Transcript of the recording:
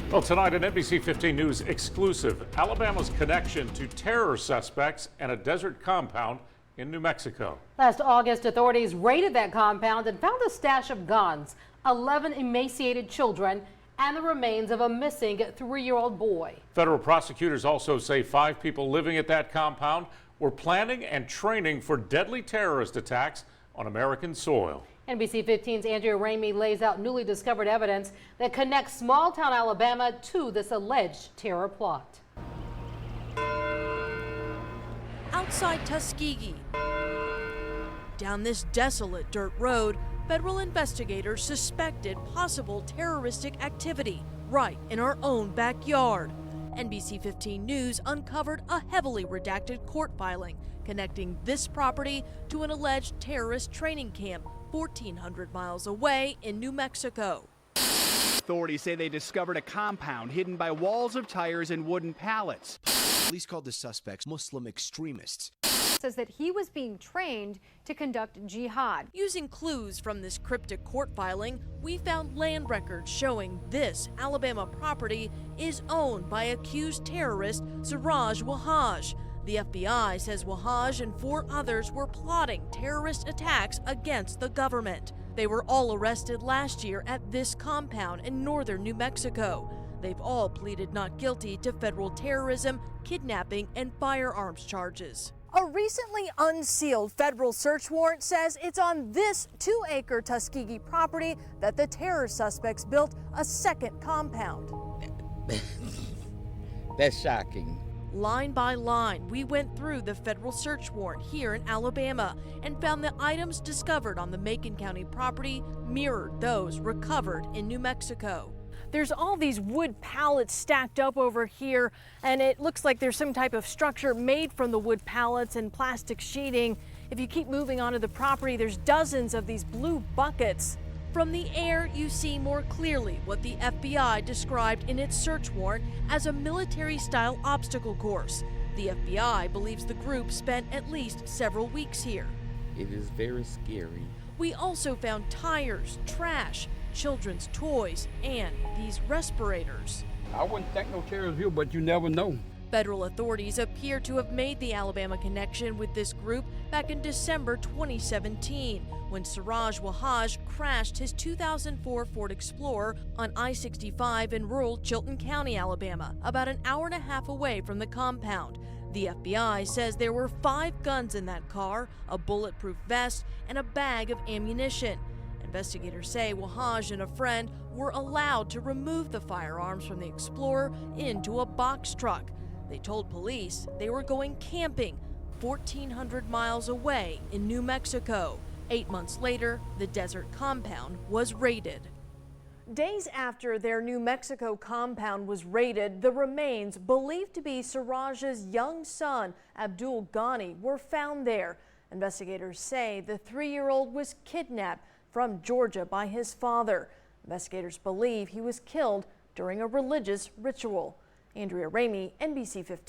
Well, tonight, an NBC 15 News exclusive. Alabama's connection to terror suspects and a desert compound in New Mexico. Last August, authorities raided that compound and found a stash of guns, 11 emaciated children, and the remains of a missing 3-year-old boy. Federal prosecutors also say 5 people living at that compound were planning and training for deadly terrorist attacks on American soil. NBC 15's Andrea Ramey lays out newly discovered evidence that connects small-town Alabama to this alleged terror plot. Outside Tuskegee, down this desolate dirt road, federal investigators suspected possible terroristic activity right in our own backyard. NBC 15 News uncovered a heavily redacted court filing connecting this property to an alleged terrorist training camp 1,400 miles away in New Mexico. Authorities say they discovered a compound hidden by walls of tires and wooden pallets. Police called the suspects Muslim extremists. Says that he was being trained to conduct jihad. Using clues from this cryptic court filing, we found land records showing this Alabama property is owned by accused terrorist Siraj Wahhaj. The FBI says Wahhaj and 4 others were plotting terrorist attacks against the government. They were all arrested last year at this compound in northern New Mexico. They've all pleaded not guilty to federal terrorism, kidnapping, and firearms charges. A recently unsealed federal search warrant says it's on this 2-acre Tuskegee property that the terror suspects built a second compound. That's shocking. Line by line, we went through the federal search warrant here in Alabama and found the items discovered on the Macon County property mirrored those recovered in New Mexico. There's all these wood pallets stacked up over here, and it looks like there's some type of structure made from the wood pallets and plastic sheeting. If you keep moving onto the property, there's dozens of these blue buckets. From the air, you see more clearly what the FBI described in its search warrant as a military-style obstacle course. The FBI believes the group spent at least several weeks here. It is very scary. We also found tires, trash, children's toys, and these respirators. I wouldn't think no terrorist here, but you never know. Federal authorities appear to have made the Alabama connection with this group back in December 2017, when Siraj Wahhaj crashed his 2004 Ford Explorer on I-65 in rural Chilton County, Alabama, about an hour and a half away from the compound. The FBI says there were 5 guns in that car, a bulletproof vest, and a bag of ammunition. Investigators say Wahhaj and a friend were allowed to remove the firearms from the Explorer into a box truck. They told police they were going camping 1,400 miles away in New Mexico. 8 months later, the desert compound was raided. Days after their New Mexico compound was raided, the remains, believed to be Siraj's young son, Abdul Ghani, were found there. Investigators say the 3-year-old was kidnapped from Georgia by his father. Investigators believe he was killed during a religious ritual. Andrea Ramey, NBC 15.